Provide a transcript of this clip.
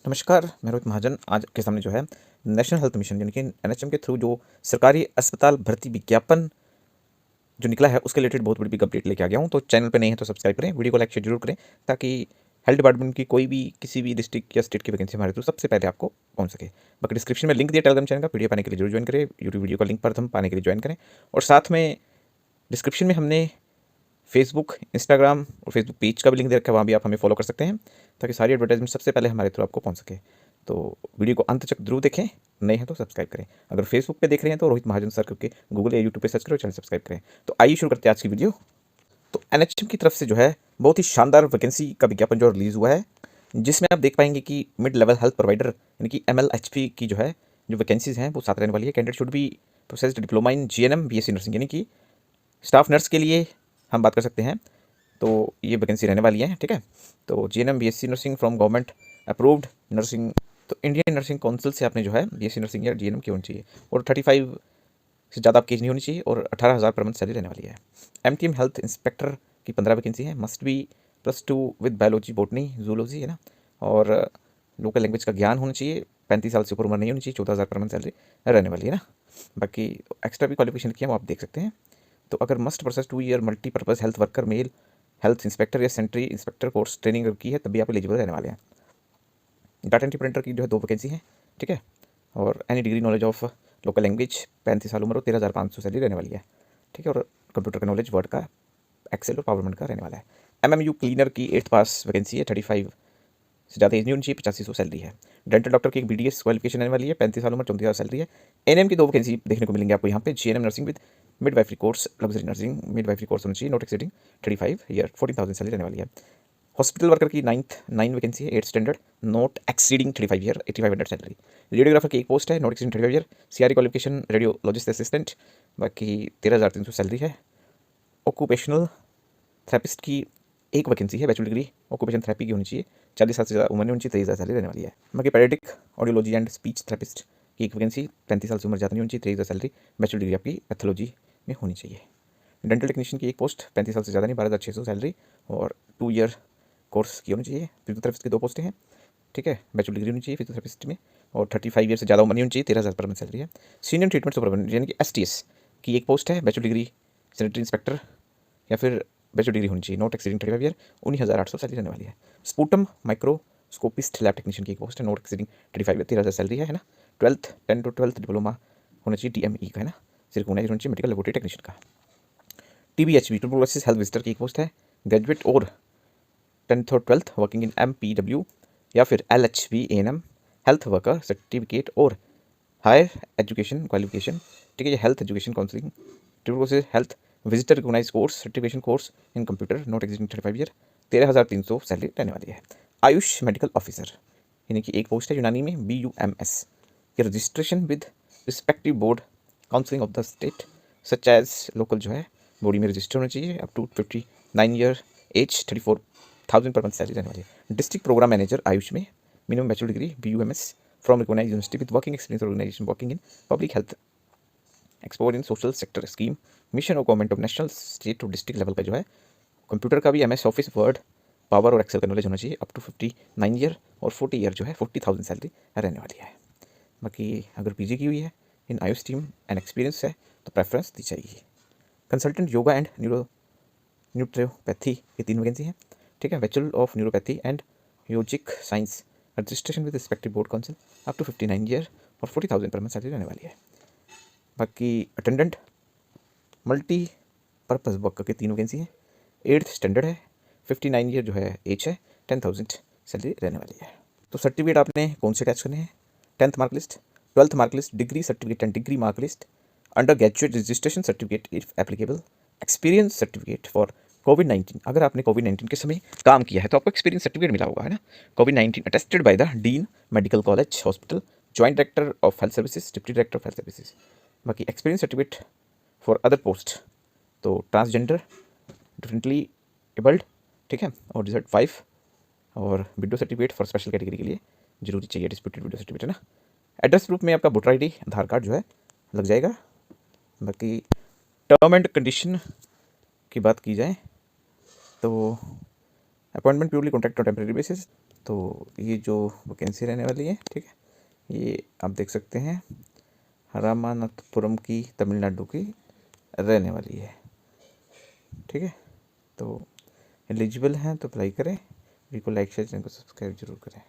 नमस्कार, मैं रोहित महाजन आज आपके सामने जो है नेशनल हेल्थ मिशन यानी कि एनएचएम के थ्रू जो सरकारी अस्पताल भर्ती विज्ञापन जो निकला है उसके रिलेटेड बहुत बड़ी बिग अपडेट लेके आ गया हूँ। तो चैनल पे नहीं है तो सब्सक्राइब करें, वीडियो को लाइक शेयर जरूर करें ताकि हेल्थ डिपार्टमेंट की कोई भी किसी भी डिस्ट्रिक्ट या स्टेट की वैकेंसी हमारे थ्रू सबसे पहले आपको पहुँच सके। बाकी डिस्क्रिप्शन में लिंक दिया टेलीग्राम चैनल का, पीडीएफ पाने के लिए जरूर ज्वाइन करें, यूट्यूब वीडियो का लिंक प्रथम पाने के लिए ज्वाइन करें। और साथ में डिस्क्रिप्शन में हमने फेसबुक, इंस्टाग्राम और फेसबुक पेज का भी लिंक दे रखा है, वहाँ भी आप हमें फॉलो कर सकते हैं ताकि सारी एडवर्टाइजमेंट सबसे पहले हमारे थ्रू आपको पहुँच सके। तो वीडियो को अंत तक जरूर देखें, नए हैं तो सब्सक्राइब करें। अगर फेसबुक पे देख रहे हैं तो रोहित महाजन सर करके गूगल या यूट्यूब पे सर्च करो, चैनल सब्सक्राइब करें। तो आइए शुरू करते हैं आज की वीडियो। तो एनएचएम की तरफ से जो है बहुत ही शानदार वैकेंसी का विज्ञापन जो रिलीज़ हुआ है, जिसमें आप देख पाएंगे कि मिड लेवल हेल्थ प्रोवाइडर यानी कि एमएलएचपी की जो है जो वैकेंसीज हैं वो 7 रहने वाली है। Candidate should be processed diploma in GNM BSc nursing यानी कि स्टाफ नर्स के लिए हम बात कर सकते हैं। तो ये वैकेंसी रहने वाली है, ठीक है। तो GNM BSc nursing from government approved nursing, तो इंडियन नर्सिंग काउंसिल से आपने जो है बीएससी नर्सिंग या जीएनएम की होनी चाहिए और 35 से ज़्यादा आपकी एज नहीं होनी चाहिए और 18,000 पर मंथ सैलरी रहने वाली है। एमटीएम हेल्थ इंस्पेक्टर की 15 वैकेंसी है। Must be +2 with biology, botany, zoology है ना। और लोकल लैंग्वेज का ज्ञान होना चाहिए। 35 साल से ऊपर उम्र नहीं होनी चाहिए। 14,000 पर मंथ सैलरी रहने वाली है ना। बाकी एक्स्ट्रा भी क्वालिफिकेशन की है वो आप देख सकते हैं। तो अगर must process 2 year multipurpose health worker male health inspector या सेंट्री इंस्पेक्टर कोर्स ट्रेनिंग की है तब भी आप एलिजिबल रहने वाले हैं। डाटा एंट्री प्रिंटर की जो है 2 वैकेंसी है, ठीक है। और any degree knowledge of local language, 35 साल उम्र और 13,500 सैलरी रहने वाली है, ठीक है। और कंप्यूटर का नॉलेज, वर्ड का, एक्सेल और पावर पॉइंट का रहने वाला है। एमएमयू क्लीनर की 8th पास वैकेंसी है। 35 से ज़्यादा एज नहीं होनी चाहिए। 8500 सैलरी है। डेंटल डॉक्टर की एक बीडीएस क्वालिफिकेशन रहने वाली है। 35 साल उम्र, 34,000 सैलरी है। एनएम की 2 वैकेंसी देखने को मिलेंगे आपको यहाँ पे। GNM nursing with midwifery course, luxury nursing midwifery course होना चाहिए, नॉट एक्सीडिंग 35 ईयर, 14,000 सैलरी रहने वाली है। हॉस्पिटल वर्कर की 9 वैकेंसी है। 8 standard, not exceeding 35 year, 8500 salary. Radiographer की एक पोस्ट है, not exceeding 35 year, CRE qualification radiologist assistant, बाकी 13,300 सैलरी है। ऑक्यूपेशनल थेरेपिस्ट की एक वैकेंसी है। बैचलर डिग्री ऑक्यूपेशन थेरेपी की होनी चाहिए। 40 साल से ज़्यादा उम्र नहीं होनी चाहिए। 23,000 सैलरी रहने वाली है। बाकी paediatric audiology and speech therapist की एक वैकेंसी। 35 साल से उम्र ज़्यादा नहीं होनी चाहिए। 23,000 सैलरी। बैचलर डिग्री आपकी पैथोलॉजी में होनी चाहिए। डेंटल टेक्नीशियन की एक पोस्ट, 35 साल से ज़्यादा नहीं, 12,600 सैलरी और 2 ईयर कोर्स की होनी चाहिए। फिजियोथेरेपिस्ट की 2 पोस्टें हैं, ठीक है। बैचलर डिग्री होनी चाहिए फिजियोथेरेपिस्ट में और 35 ईयर से ज़्यादा उम्र नहीं होनी चाहिए। 13,000 पर मंथ सैलरी है। सीनियर ट्रीटमेंट सुपरवाइजर यानी कि एसटीएस की एक पोस्ट है। बैचलर डिग्री सैनिटरी इंस्पेक्टर या फिर बैचलर डिग्री होनी चाहिए, नॉट एक्सीडिंग 35 ईयर, 19,800 सैलरी रहने वाली है। स्पूटम माइक्रोस्कोपिस्ट लैब टेक्नीशियन की एक पोस्ट है, नॉट एक्सीडिंग 35 ईयर, 13,000 सैलरी है ना। 10 to 12 डिप्लोमा होना चाहिए डीएमई का, है ना। सिर्फ होना चाहिए मेडिकल लेबोरेटरी टेक्नीशियन का। टीबीएचवी ट्यूबरकुलोसिस हेल्थ विजिटर की एक पोस्ट है। ग्रेजुएट और 10th और 12th वर्किंग इन एमपीडब्ल्यू या फिर LHB ANM health worker certificate और हायर एजुकेशन क्वालिफिकेशन, ठीक है। ये health education counselling tuberculosis health visitor recognise course certification course in computer, not exceeding 35 year, 13,300 salary रहने वाली है। आयुष मेडिकल ऑफिसर यानी कि एक पोस्ट है यूनानी में BUMS के registration with respective board counselling of the state such as local जो है बॉडी में रजिस्टर होना चाहिए। Up to 59 year as, 34,000 per month salary रहने वाली है। डिस्ट्रिक्ट प्रोग्राम मैनेजर आयुष में minimum bachelor degree BUMS from recognised university with working experience organisation working in public health export in social sector scheme mission और government of national state और district level पर जो है computer का भी MS office word power और excel का knowledge होना चाहिए। अप टू 59 ईयर और 40 ईयर जो है 40,000 सैलरी रहने वाली है। बाकी अगर पीजी की हुई है इन आयुष टीम एंड एक्सपीरियंस है तो प्रेफरेंस दी जाएगी। कंसल्टेंट योगा एंड न्यूट्रोपैथी ये 3 वैकेंसी हैं, ठीक है। Bachelor of naturopathy and yogic science registration with respective board council up to 59 year और 40,000 पर मंथ सैलरी रहने वाली है। बाकी अटेंडेंट मल्टी पर्पज़ वर्कर की 3 वैकेंसी हैं। 8th स्टैंडर्ड है। 59 ईयर जो है एज है। 10,000 सैलरी रहने वाली है। तो सर्टिफिकेट आपने कौन से अटैच करने हैं? 10th mark list, 12th mark list, degree certificate and degree mark list, undergraduate registration certificate if applicable, experience certificate for कोविड-19। अगर आपने कोविड-19 के समय काम किया है तो आपको एक्सपीरियंस सर्टिफिकेट मिला होगा, है ना। कोविड-19 attested by the dean medical college hospital, joint director of health services, deputy director of health services. बाकी experience certificate for other post, तो ट्रांसजेंडर, डिफरेंटली एबल्ड, ठीक है। और रिजल्ट 5 और widow certificate for special category के लिए जरूरी चाहिए डिस्प्यूटेड विडो सर्टिफिकेट, है ना। एड्रेस प्रूफ में आपका वोटर ID आधार कार्ड जो है लग जाएगा। बाकी टर्म एंड कंडीशन की बात की जाए तो appointment purely contract on temporary basis, तो ये जो वैकेंसी रहने वाली है, ठीक है, ये आप देख सकते हैं रामानाथपुरम की तमिलनाडु की रहने वाली है, ठीक है। तो एलिजिबल हैं तो अप्लाई करें। वीडियो को लाइक शेयर, चैनल को सब्सक्राइब जरूर करें।